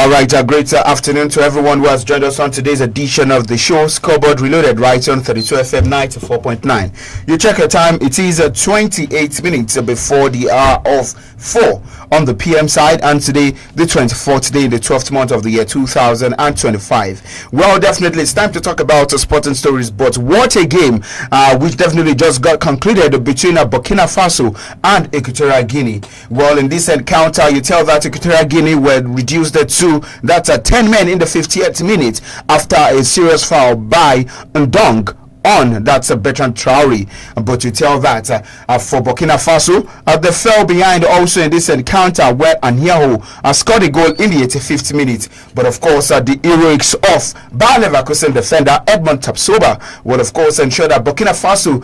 All right, a great afternoon to everyone who has joined us on today's edition of the show, Scoreboard Reloaded, right on 32 FM 94.9. You check your time, it is 28 minutes before the hour of 4 on the PM side, and today, the 24th day, the 12th month of the year 2025. Well, definitely, it's time to talk about sporting stories, but what a game, which definitely just got concluded between Burkina Faso and Equatorial Guinea. Well, in this encounter, you tell that Equatorial Guinea were reduced to 10 men in the 58th minute after a serious foul by Ndong on that's Bertrand Traoré. But you tell that for Burkina Faso, they fell behind also in this encounter where Anyaho scored a goal in the 85th minute. But of course, the heroics of Bayer Leverkusen defender Edmond Tapsoba will of course ensure that Burkina Faso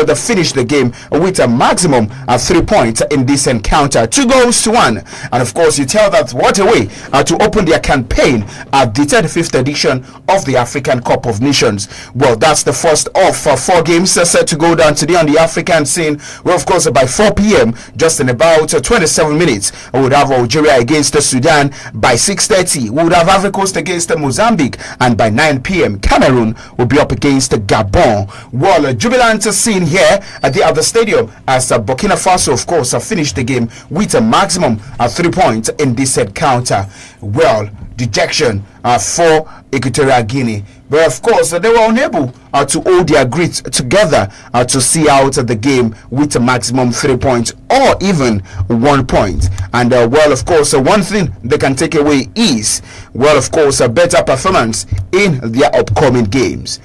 they finished the game with a maximum of 3 points in this encounter, 2-1. And of course, you tell that what a way to open their campaign at the 35th edition of the African Cup of Nations. Well, that's the first of 4 games set to go down today on the African scene. Well, of course, by 4 p.m., just in about 27 minutes, we would have Algeria against Sudan. By 6:30, we would have Ivory Coast against Mozambique, and by 9 p.m., Cameroon will be up against Gabon. Well, a jubilant scene here at the stadium as Burkina Faso, of course, finished the game with a maximum of 3 points in this encounter. Well, dejection for Equatorial Guinea. But of course, they were unable to hold their grit together to see out the game with a maximum 3 points or even 1 point. And well, of course, one thing they can take away is, well, of course, a better performance in their upcoming games.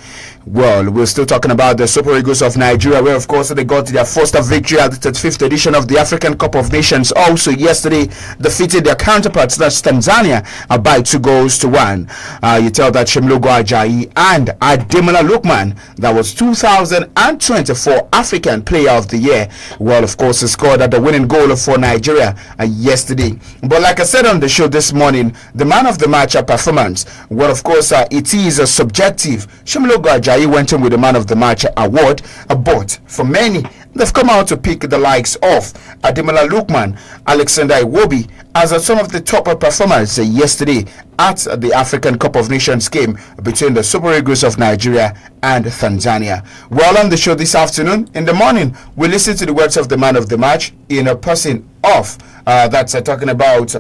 Well, we're still talking about the Super Eagles of Nigeria, where of course they got their first victory at the 35th edition of the African Cup of Nations. Also yesterday, defeated their counterparts, that's Tanzania, by 2-1. You tell that Shemlogo Ajayi and Ademola Lookman, that was 2024 African Player of the Year. Well, of course, he scored the winning goal for Nigeria yesterday. But like I said on the show this morning, the man of the match performance, well, of course, it is subjective. Shemlogo Ajayi went in with the man of the match award, but for many, they've come out to pick the likes of Ademola Lookman, Alexander Iwobi as some of the top performers yesterday at the African Cup of Nations game between the Super Eagles of Nigeria and Tanzania. Well, on the show this afternoon, in the morning, we listen to the words of the man of the match in a person of that's talking about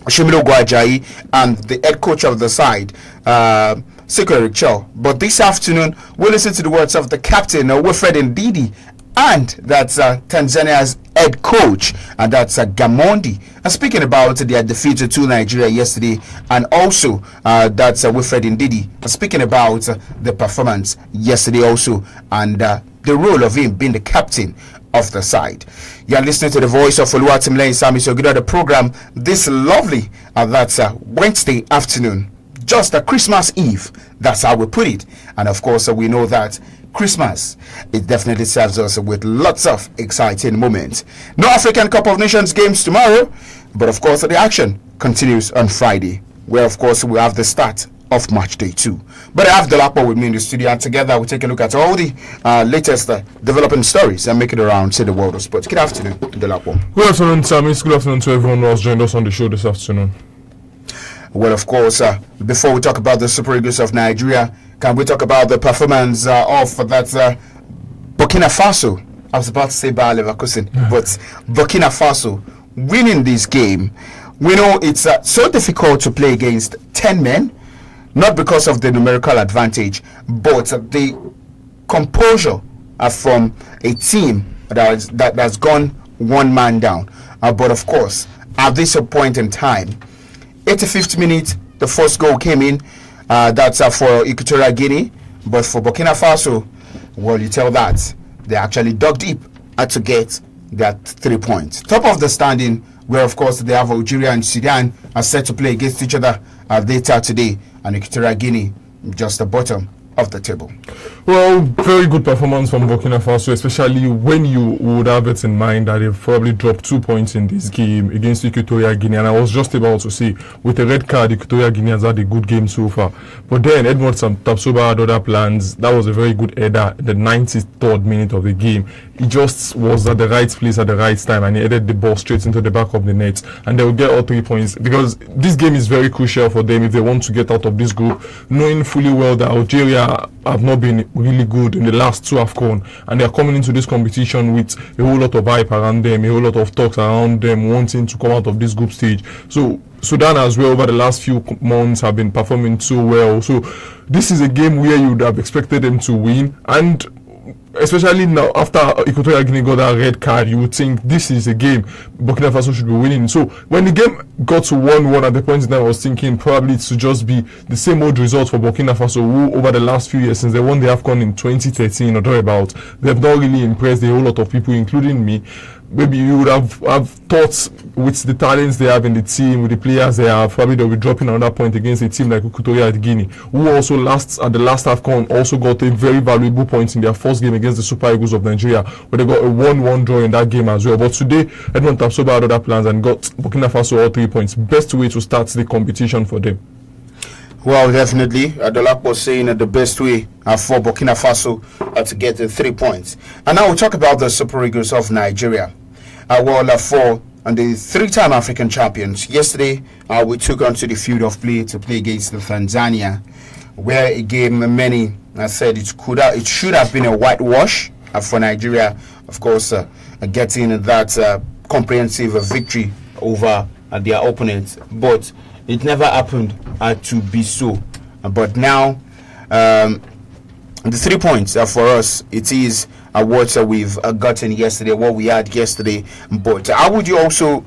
Shemilogo Ajayi and the head coach of the side, 𝐶𝐈𝐒. But this afternoon, we'll listen to the words of the captain, Wilfred Ndidi, and that's Tanzania's head coach, and that's Gamondi, speaking about their defeat to Nigeria yesterday, and also that's Wilfred Ndidi speaking about the performance yesterday also, and the role of him being the captain of the side. You are listening to the voice of Oluwatimilei SAMIES, the program this lovely that's Wednesday afternoon, just a Christmas Eve. That's how we put it. And of course, we know that Christmas, it definitely serves us with lots of exciting moments. No African Cup of Nations games tomorrow, but of course, the action continues on Friday, where of course we have the start of match day 2. But I have Dolapo with me in the studio, and together we take a look at all the latest developing stories and make it around to the world of sports. Good afternoon, Dolapo. Good afternoon, SAMIES. Good afternoon to everyone who has joined us on the show this afternoon. Well, of course, before we talk about the Super Eagles of Nigeria, can we talk about the performance of that Burkina Faso? I was about to say Bayer Leverkusen, but Burkina Faso winning this game. We know it's so difficult to play against 10 men, not because of the numerical advantage, but the composure from a team that's gone one man down. But of course, at this point in time, 85th minute, the first goal came in. That's for Equatorial Guinea. But for Burkina Faso, well, you tell that they actually dug deep to get that 3 points. Top of the standing, where of course they have Algeria and Sudan are set to play against each other later today, and Equatorial Guinea just the bottom of the table. Well, very good performance from Burkina Faso, especially when you would have it in mind that they've probably dropped 2 points in this game against Equatorial Guinea. And I was just about to say, with a red card, Equatorial Guinea has had a good game so far. But then Edmond Tapsoba had other plans. That was a very good header, the 93rd minute of the game. he just was at the right place at the right time, and he headed the ball straight into the back of the net, and they will get all 3 points, because this game is very crucial for them if they want to get out of this group, knowing fully well that Algeria have not been really good in the last 2 AFCON, and they are coming into this competition with a whole lot of hype around them, a whole lot of talks around them wanting to come out of this group stage. So Sudan as well over the last few months have been performing so well. So this is a game where you would have expected them to win, and especially now after Equatorial Guinea got that red card, you would think this is a game Burkina Faso should be winning. So when the game got to 1-1 at the point in time, I was thinking probably it should just be the same old result for Burkina Faso, who over the last few years since they won the AFCON in 2013 or thereabout, they've not really impressed a whole lot of people, including me. Maybe you would have thought with the talents they have in the team, with the players they have, probably they'll be dropping another point against a team like Equatorial Guinea, who also at the last AFCON also got a very valuable point in their first game against the Super Eagles of Nigeria, where they got a 1-1 draw in that game as well. But today, Edmond Tapsoba had other plans and got Burkina Faso all 3 points. Best way to start the competition for them. Well, definitely. Adolak was saying that the best way for Burkina Faso to get the 3 points. And now we'll talk about the Super Eagles of Nigeria. For the 3-time African champions. Yesterday, we took onto the field of play to play against the Tanzania, where a game many said it should have been a whitewash for Nigeria. Of course, getting that comprehensive victory over their opponents, but it never happened to be so. But now, the 3 points for us, it is what we've gotten yesterday, what we had yesterday. But how would you also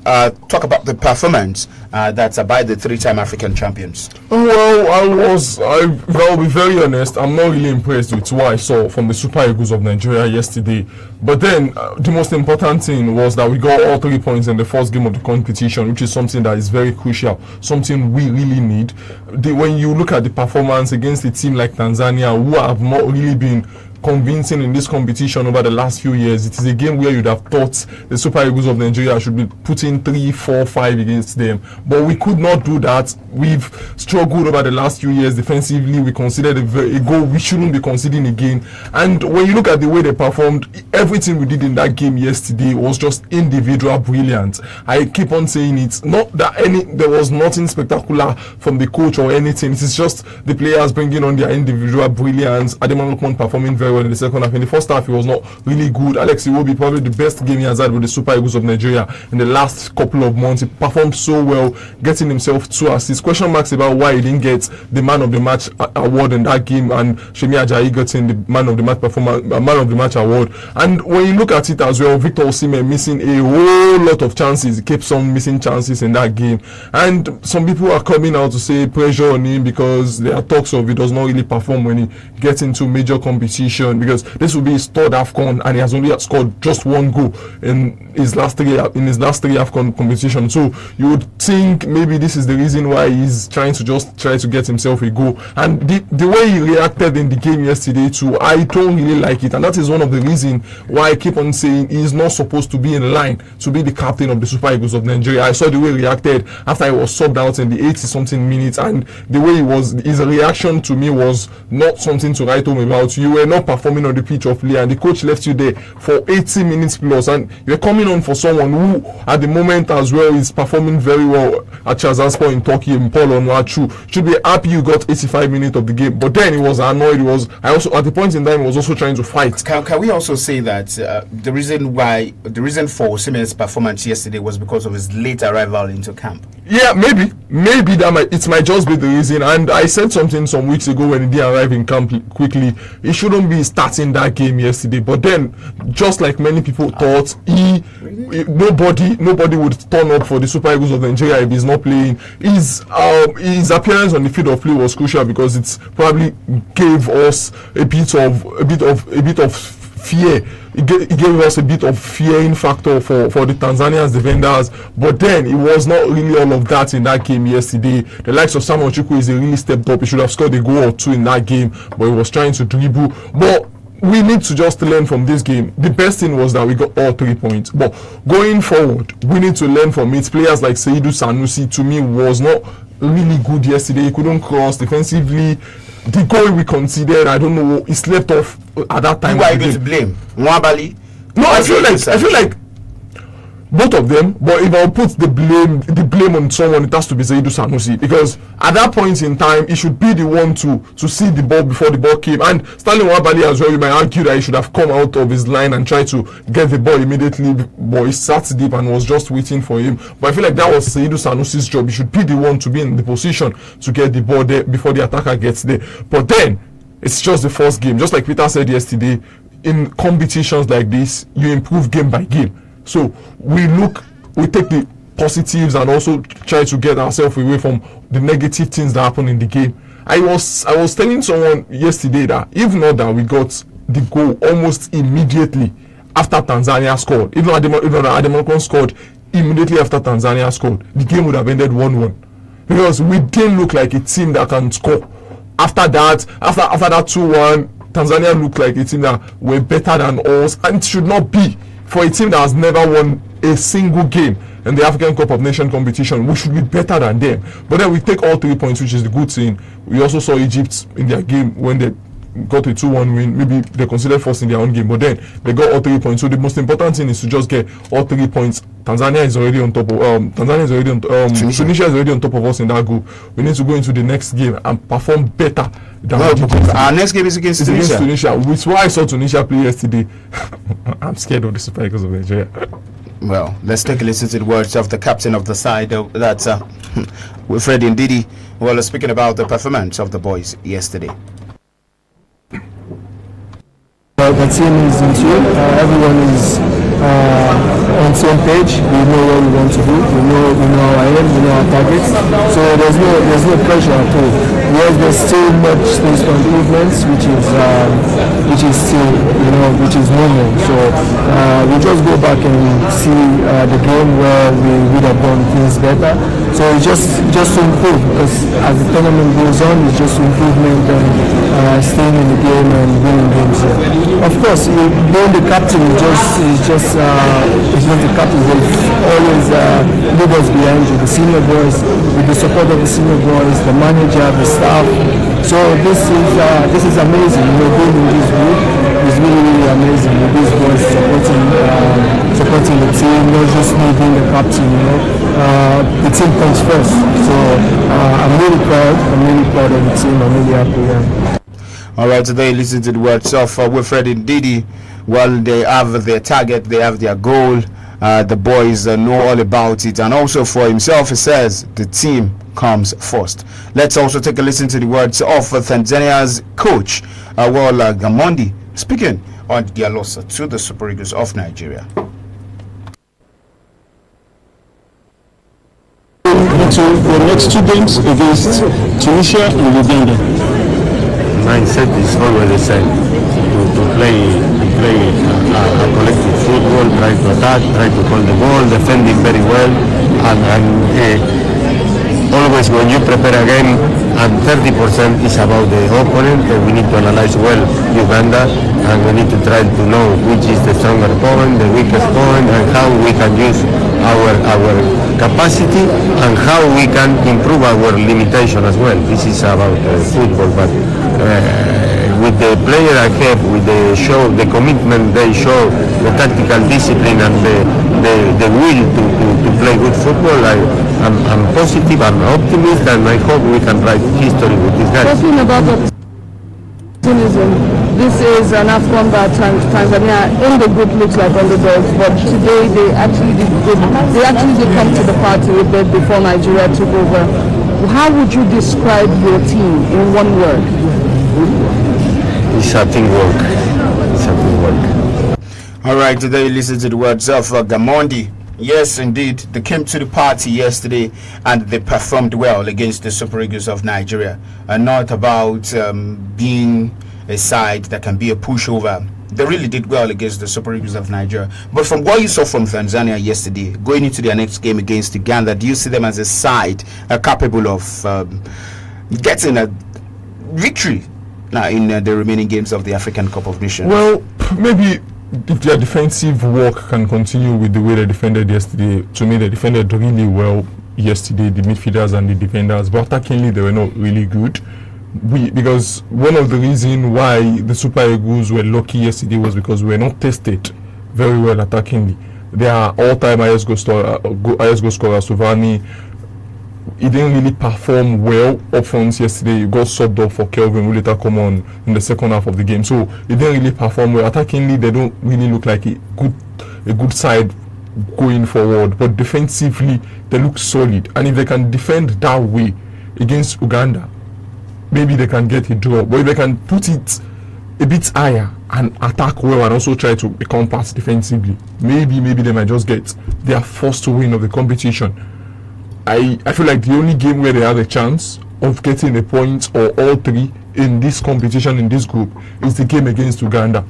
talk about the performance that's by the 3-time African champions? Well, I'll be very honest, I'm not really impressed with what I saw from the Super Eagles of Nigeria yesterday. But then, the most important thing was that we got all 3 points in the first game of the competition, which is something that is very crucial, something we really need. When you look at the performance against a team like Tanzania, who have not really been convincing in this competition over the last few years, it is a game where you'd have thought the Super Eagles of Nigeria should be putting 3, 4, 5 against them, but we could not do that. We've struggled over the last few years defensively. We conceded a goal we shouldn't be conceding again, and when you look at the way they performed, everything we did in that game yesterday was just individual brilliance. I keep on saying it, not that there was nothing spectacular from the coach or anything. It's just the players bringing on their individual brilliance. Ademola Lookman performing very well in the second half. In the first half, he was not really good. Alex Iwobi, probably the best game he has had with the Super Eagles of Nigeria in the last couple of months. He performed so well, getting himself 2 assists. Question marks about why he didn't get the Man of the Match award in that game, and Shemi Ajayi getting the Man of the Match award. And when you look at it as well, Victor Osimhen missing a whole lot of chances. He keeps on missing chances in that game, and some people are coming out to say pressure on him because there are talks of he does not really perform when he gets into major competition, because this will be his 3rd AFCON and he has only scored just 1 goal in his last 3 AFCON competition. So you would think maybe this is the reason why he's trying to get himself a goal. And the way he reacted in the game yesterday too, I don't really like it, and that is one of the reasons why I keep on saying he's not supposed to be in line to be the captain of the Super Eagles of Nigeria. I saw the way he reacted after he was subbed out in the 80-something minutes, and the way his reaction to me was not something to write home about. You were not performing on the pitch of play, and the coach left you there for 80 minutes plus, and you're coming on for someone who at the moment as well is performing very well at Trabzonspor in Turkey, in Paul Onuachu. Should be happy you got 85 minutes of the game, but then he was annoyed. At the point in time, he was also trying to fight. Can we also say that the reason for Osimhen's performance yesterday was because of his late arrival into camp? Yeah, maybe it might just be the reason. And I said something some weeks ago when he did arrive in camp quickly, he shouldn't be starting that game yesterday. But then, just like many people thought, nobody would turn up for the Super Eagles of Nigeria if he's not playing. His appearance on the field of play was crucial because it probably gave us a bit of fear. It gave us a bit of fearing factor for the Tanzanians defenders, but then it was not really all of that in that game yesterday. The likes of Samuel Chukwueze really stepped up. He should have scored a goal or 2 in that game, but he was trying to dribble. But we need to just learn from this game. The best thing was that we got all 3 points, but going forward, we need to learn from it. Players like Seydou Sanusi, to me, was not really good yesterday. He couldn't cross defensively. The goal we conceded, I don't know, he slept off at that time. Who are you going to blame? Nwabali No, I feel like both of them, but if I'll put the blame on someone, it has to be Seydou Sanusi, because at that point in time he should be the one to see the ball before the ball came. And Stanley Nwabali as well, you might argue that he should have come out of his line and tried to get the ball immediately, but he sat deep and was just waiting for him. But I feel like that was Seydou Sanusi's job. He should be the one to be in the position to get the ball there before the attacker gets there. But then it's just the first game, just like Peter said yesterday. In competitions like this, you improve game by game. So we take the positives and also try to get ourselves away from the negative things that happen in the game. I was telling someone yesterday that if not that we got the goal almost immediately after Tanzania scored, even Ademokan scored immediately after Tanzania scored, the game would have ended 1-1, because we didn't look like a team that can score. After that 2-1, Tanzania looked like a team that were better than us, and it should not be. For a team that has never won a single game in the African Cup of Nations competition, we should be better than them. But then we take all 3 points, which is the good thing. We also saw Egypt in their game when they got a 2-1 win. Maybe they considered first in their own game, but then they got all 3 points. So the most important thing is to just get all 3 points. Tunisia is already on top of us in that group. We need to go into the next game and perform better than our next game is against Tunisia. Which is why I saw Tunisia play yesterday. I'm scared of the Super Eagles of Nigeria. Well, let's take a listen to the words of the captain of the side. That's Wilfred Ndidi. Well, speaking about the performance of the boys yesterday. The team is in tune. Everyone is on the same page. We know what we want to do. We know our aim. We know our targets. So there's no pressure at all. Yes, there's still much space for improvements, which is still which is normal. So we just go back and see the game where we would have done things better. So it's just to improve, because as the tournament goes on, it's just improvement and staying in the game and winning games. Of course, being the captain is just the captain. There's always leaders behind you, the senior boys, with the support of the senior boys, the manager, the staff. So this is amazing. Being in this group is really amazing. With these boys supporting the team, not just me being the captain. The team comes first. So I'm really proud of the team. I'm really happy. Yeah. All right, today listen to the words of Wilfred Ndidi. Well, they have their target, they have their goal. The boys know all about it, and also for himself, he says the team comes first. Let's also take a listen to the words of Tanzania's coach, Gamondi, speaking on their loss to the Super Eagles of Nigeria. The next 2 games against Tunisia and Uganda. Mindset is always the same. To play a collective football, try to attack, try to hold the ball, defending very well, and always when you prepare a game and 30% is about the opponent, we need to analyze well Uganda, and we need to try to know which is the stronger point, the weakest point, and how we can use our capacity and how we can improve our limitation as well. This is about football, but with the player I have, with the commitment they show, the tactical discipline and the will to play good football, I'm positive, I'm optimist, and I hope we can write history with these guys. Talking about optimism, this is an AFCON that Tanzania in the group looks like underdogs, but today they actually did come to the party a bit before Nigeria took over. How would you describe your team in one word? It's a teamwork. All right, today listen to the words of Gamondi. Yes, indeed, they came to the party yesterday and they performed well against the Super Eagles of Nigeria, and not about being a side that can be a pushover. They really did well against the Super Eagles of Nigeria. But from what you saw from Tanzania yesterday, going into their next game against Uganda, do you see them as a side capable of getting a victory in the remaining games of the African Cup of Nations? Well, maybe if their defensive work can continue with the way they defended yesterday. To me, they defended really well yesterday, the midfielders and the defenders, but attackingly they were not really good. Because one of the reasons why the Super Eagles were lucky yesterday was because we were not tested very well attackingly. Their all-time highest goal scorer, Sovani, he didn't really perform well up front yesterday. He got subbed off for Kelvin, who later come on in the second half of the game. So he didn't really perform well. Attackingly, they don't really look like a good side going forward. But defensively, they look solid. And if they can defend that way against Uganda, maybe they can get a draw. But if they can put it a bit higher and attack well and also try to become pass defensively, maybe they might just get their first win of the competition. I feel like the only game where they have a chance of getting a point or all three in this competition, in this group, is the game against Uganda,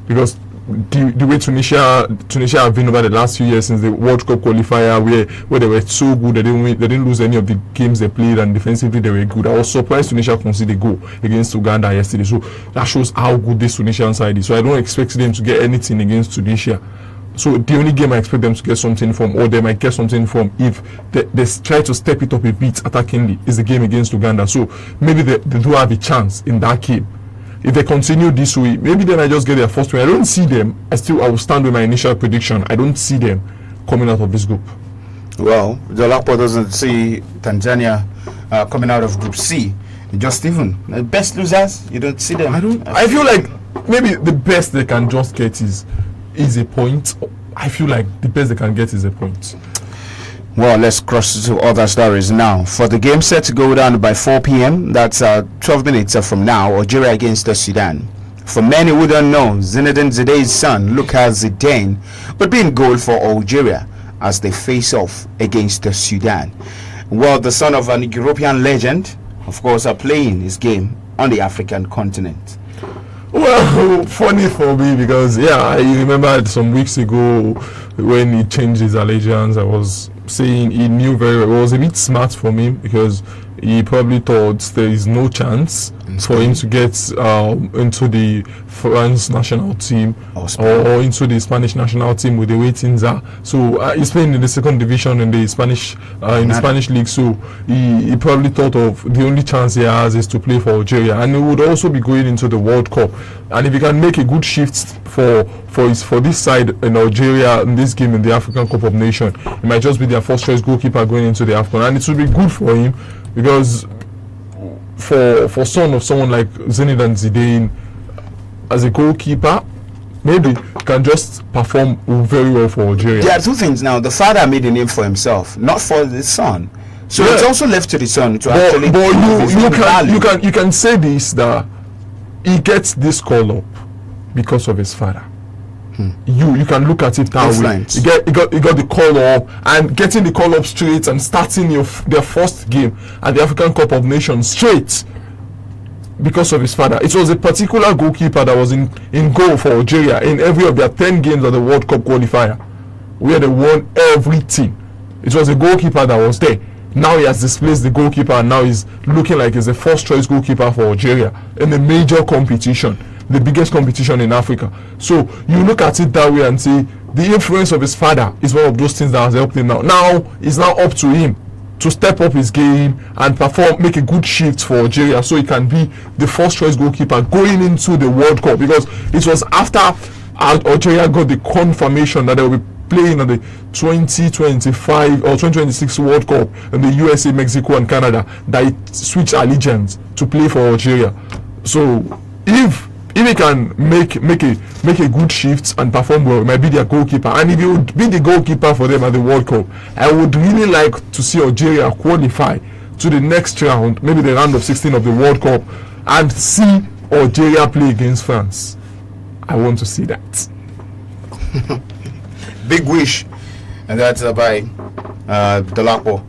because the way Tunisia have been over the last few years since the World Cup qualifier, where they were so good, they didn't lose any of the games they played, and defensively they were good. I was surprised Tunisia conceded a goal against Uganda yesterday, so that shows how good this Tunisian side is. So I don't expect them to get anything against Tunisia. So the only game I expect them to get something from, or they might get something from, if they try to step it up a bit attackingly, is the game against Uganda. So maybe they do have a chance in that game. If they continue this way, maybe they might just get their first win. I don't see them. I will stand with my initial prediction. I don't see them coming out of this group. Well, Dolapo doesn't see Tanzania coming out of Group C. Just even the best losers, you don't see them. I feel like maybe the best they can just get is a point. I feel like the best they can get is a point. Well, let's cross to other stories now. For the game set to go down by 4 p.m., that's 12 minutes from now, Algeria against the Sudan. For many who don't know, Zinedine Zidane's son, 𝐂𝐻𝐿 would be in goal for Algeria as they face off against the Sudan. Well, the son of an European legend, of course, are playing his game on the African continent. Well, funny for me, because I remember some weeks ago when he changed his allegiance, I was saying he knew very well. It was a bit smart for me, because he probably thought there is no chance for him to get into the France national team or into the Spanish national team with the way things are. So he's playing in the second division in the Spanish league. So he probably thought of the only chance he has is to play for Algeria, and he would also be going into the World Cup. And if he can make a good shift for this side in Algeria in this game in the African Cup of Nations, he might just be their first choice goalkeeper going into the AFCON, and it would be good for him, because for son of someone like Zinedine Zidane as a goalkeeper, maybe can just perform very well for Algeria. There are two things now. The father made a name for himself, not for the son. So it's also left to the son to actually. But you can say this, that he gets this call up because of his father. You can look at it that way. He got the call up, and getting the call up straight and starting their first game at the African Cup of Nations straight because of his father. It was a particular goalkeeper that was in goal for Algeria in every of their 10 games of the World Cup qualifier, where they won everything. It was a goalkeeper that was there. Now he has displaced the goalkeeper, and now he's looking like he's the first choice goalkeeper for Algeria in a major competition, the biggest competition in Africa. So you look at it that way and say the influence of his father is one of those things that has helped him. Now it's now up to him to step up his game and perform, make a good shift for Algeria, so he can be the first choice goalkeeper going into the World Cup. Because it was after Algeria got the confirmation that they will be playing on the 2025 or 2026 World Cup in the USA, Mexico and Canada, that it switched allegiance to play for Algeria. So if he can make a good shift and perform well, he might be their goalkeeper. And if he would be the goalkeeper for them at the World Cup, I would really like to see Algeria qualify to the next round, maybe the round of 16 of the World Cup, and see Algeria play against France. I want to see that. Big wish, and that's by Dolapo.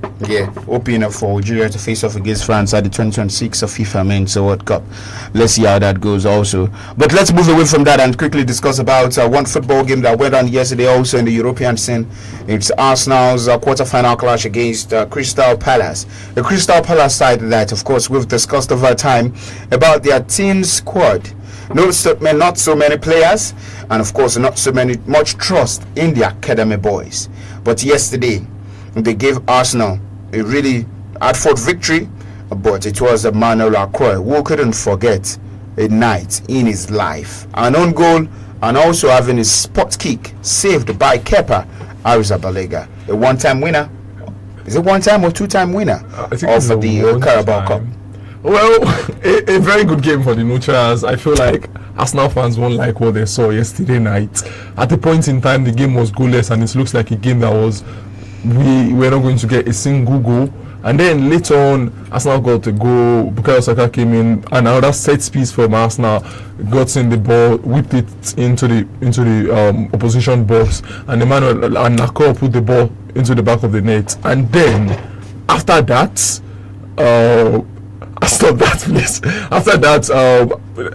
Hoping for Algeria to face off against France at the 2026 FIFA Men's World Cup. Let's see how that goes also. But let's move away from that and quickly discuss about one football game that went on yesterday also in the European scene. It's Arsenal's quarter-final clash against Crystal Palace. The Crystal Palace side that, of course, we've discussed over time about their team squad. Not so many players, and of course not so much trust in the academy boys. But yesterday they gave Arsenal a really hard-fought victory, but it was Emmanuel Lacroix who couldn't forget a night in his life. An own goal and also having his spot kick saved by Kepa Arrizabalaga, a one-time winner. Is it one-time or two-time winner I think of the Carabao Cup? Well, a very good game for the Neutrals. I feel like Arsenal fans won't like what they saw yesterday night. At the point in time, the game was goalless, and it looks like a game that we were not going to get a single goal. And then later on, Arsenal got a goal. Bukayo Saka came in, and another set piece from Arsenal, got in the ball, whipped it into the opposition box, and Emmanuel and Nakor put the ball into the back of the net. And then after that, stop that, please. After that,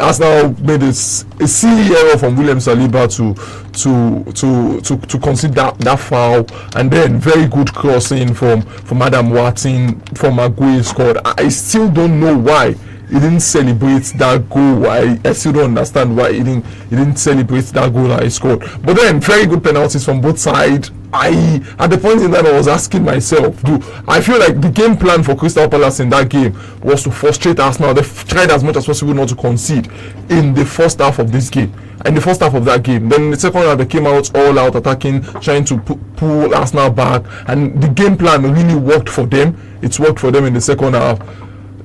Arsenal made a silly error from William Saliba to concede that foul, and then very good crossing from Adam Watson from Maguire scored. I still don't know why he didn't celebrate that goal. I still don't understand why he didn't celebrate that goal that he scored. But then very good penalties from both sides. At the point in time, I was asking myself, I feel like the game plan for Crystal Palace in that game was to frustrate Arsenal. They tried as much as possible not to concede in the first half of this game. In the first half of that game, then in the second half they came out all out attacking, trying to pull Arsenal back, and the game plan really worked for them. It's worked for them in the second half.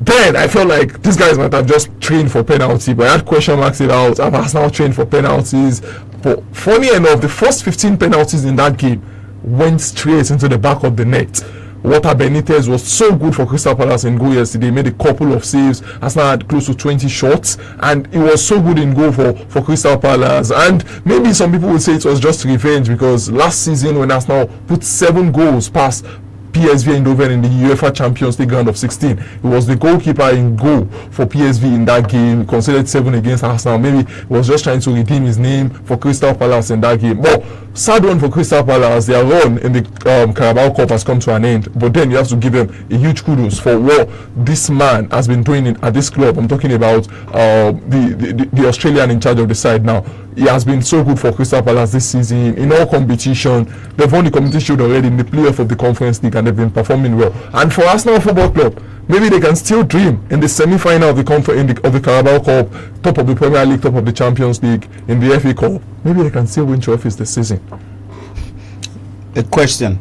Then I felt like these guys might have just trained for penalty, but I had question marks about have Arsenal trained for penalties. But funny enough, the first 15 penalties in that game went straight into the back of the net. Walter Benitez was so good for Crystal Palace in goal yesterday. He made a couple of saves. Arsenal had close to 20 shots, and it was so good in goal for Crystal Palace. And maybe some people would say it was just revenge, because last season when Arsenal put 7 goals past PSV Eindhoven in the UEFA Champions League round of 16, it was the goalkeeper in goal for PSV in that game, considered 7 against Arsenal. Maybe he was just trying to redeem his name for Crystal Palace in that game. But sad one for Crystal Palace, their run in the Carabao Cup has come to an end. But then you have to give them a huge kudos for what this man has been doing at this club. I'm talking about the Australian in charge of the side now. He has been so good for Crystal Palace this season in all competition. They've won the competition already in the playoff of the Conference League, and they've been performing well. And for Arsenal Football Club, maybe they can still dream in the semi-final of the Carabao Cup, top of the Premier League, top of the Champions League, in the FA Cup. Maybe they can still win trophies this season. A question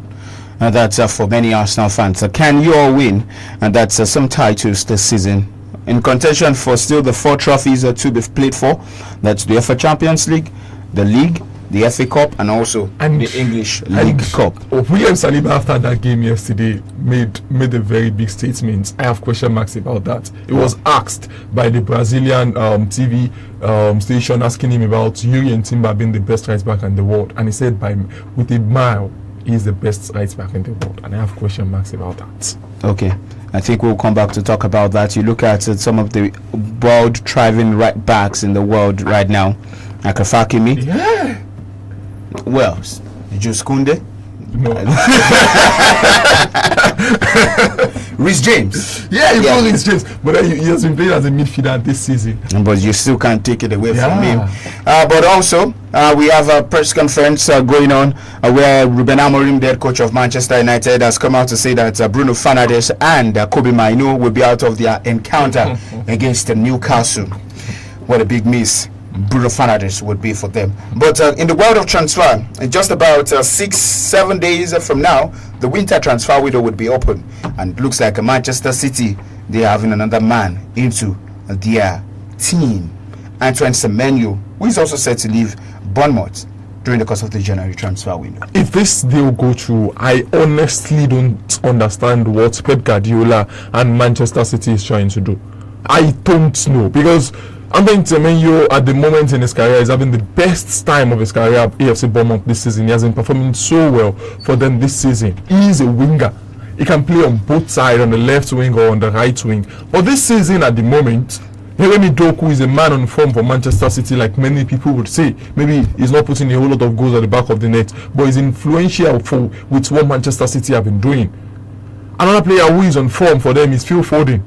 that's for many Arsenal fans: can you all win? And that's some titles this season. In contention for still the 4 trophies to be played for. That's the FA Champions League, the League, the FA Cup, and also the English League Cup. William Saliba, after that game yesterday, made a very big statement. I have question marks about that. It was asked by the Brazilian TV station, asking him about Yuri Timber being the best right back in the world, and he said with a mile, he's the best right back in the world, and I have question marks about that. Okay, I think we'll come back to talk about that. You look at some of the world thriving right backs in the world right now, like Hakimi. Yeah. Well, Jules Koundé. No. Rhys James. Yeah, you know Rhys James, but he has been playing as a midfielder this season. But you still can't take it away from him. But also, we have a press conference going on where Ruben Amorim, the head coach of Manchester United, has come out to say that Bruno Fernandes and Kobbie Mainoo will be out of their encounter against Newcastle. What a big miss Bruno Fernandes would be for them. But in the world of transfer, in just about 6-7 days from now, the winter transfer window would be open, and it looks like Manchester City, they are having another man into their team, Antoine Semenyo, who is also set to leave Bournemouth during the course of the January transfer window. If this deal go through, I honestly don't understand what Pep Guardiola and Manchester City is trying to do. I don't know, because Antoine Semenyo at the moment in his career is having the best time of his career at AFC Bournemouth this season. He has been performing so well for them this season. He is a winger. He can play on both sides, on the left wing or on the right wing. But this season at the moment, Jeremy Doku is a man on form for Manchester City, like many people would say. Maybe he's not putting a whole lot of goals at the back of the net, but he's influential with what Manchester City have been doing. Another player who is on form for them is Phil Foden.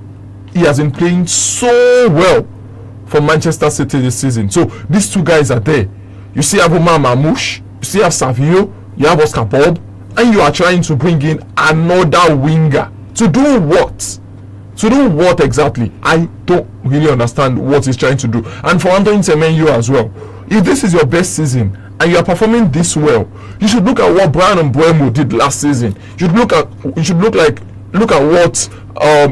He has been playing so well for Manchester City this season. So these two guys are there. You see Abuma Mamouche, you see Savio, you have Oscar Bob, and you are trying to bring in another winger. To do what? To do what exactly? I don't really understand what he's trying to do. And for Antoine Semenyo as well, if this is your best season and you are performing this well, you should look at what Brian Mbeumo did last season. You should look at what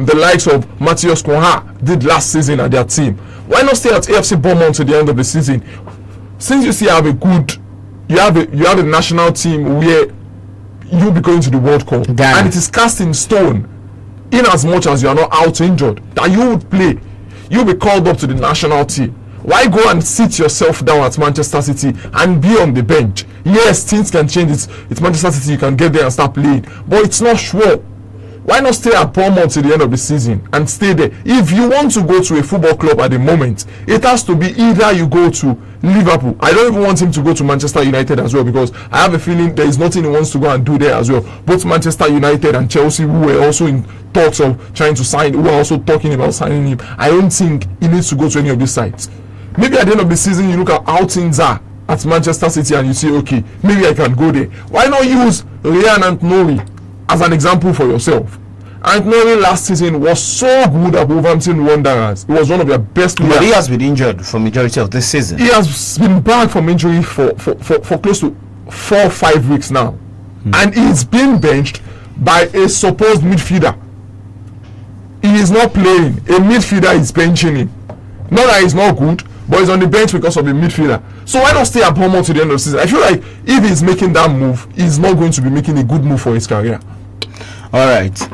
the likes of Matthias Cunha did last season at their team. Why not stay at AFC Bournemouth to the end of the season? Since you see you have a national team where you'll be going to the World Cup, and it is cast in stone, in as much as you are not out injured, that you would play, you'll be called up to the national team. Why go and sit yourself down at Manchester City and be on the bench? Yes, things can change. It's Manchester City, you can get there and start playing, but it's not sure. Why not stay at Bournemouth to the end of the season and stay there? If you want to go to a football club at the moment, it has to be either you go to Liverpool. I don't even want him to go to Manchester United as well, because I have a feeling there is nothing he wants to go and do there as well. Both Manchester United and Chelsea, who were also in talks of trying to sign, who are also talking about signing him, I don't think he needs to go to any of these sites. Maybe at the end of the season, you look at how things are at Manchester City and you say, okay, maybe I can go there. Why not use Ryan Antonori as an example for yourself? Antonori last season was so good at Wolverhampton Wanderers. He was one of their best players. But he has been injured for majority of this season. He has been back from injury for close to 4 or 5 weeks now. And he's been benched by a supposed midfielder. He is not playing. A midfielder is benching him. Not that he's not good, but he's on the bench because of a midfielder. So why not stay at Bournemouth to the end of the season? I feel like if he's making that move, he's not going to be making a good move for his career. All right.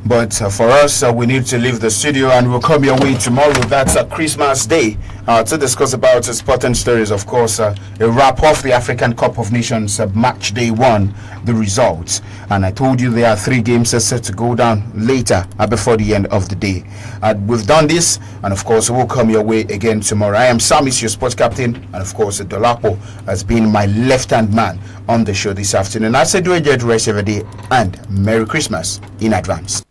But for us, we need to leave the studio, and we'll come your way tomorrow. That's Christmas Day, to discuss about sporting stories. Of course, a wrap off the African Cup of Nations match day 1, the results. And I told you there are 3 games set to go down later before the end of the day. We've done this, and of course, we'll come your way again tomorrow. I am SAMIES, your sports captain, and of course, Dolapo has been my left-hand man on the show this afternoon. I said, do enjoy the rest of the day, and Merry Christmas in advance.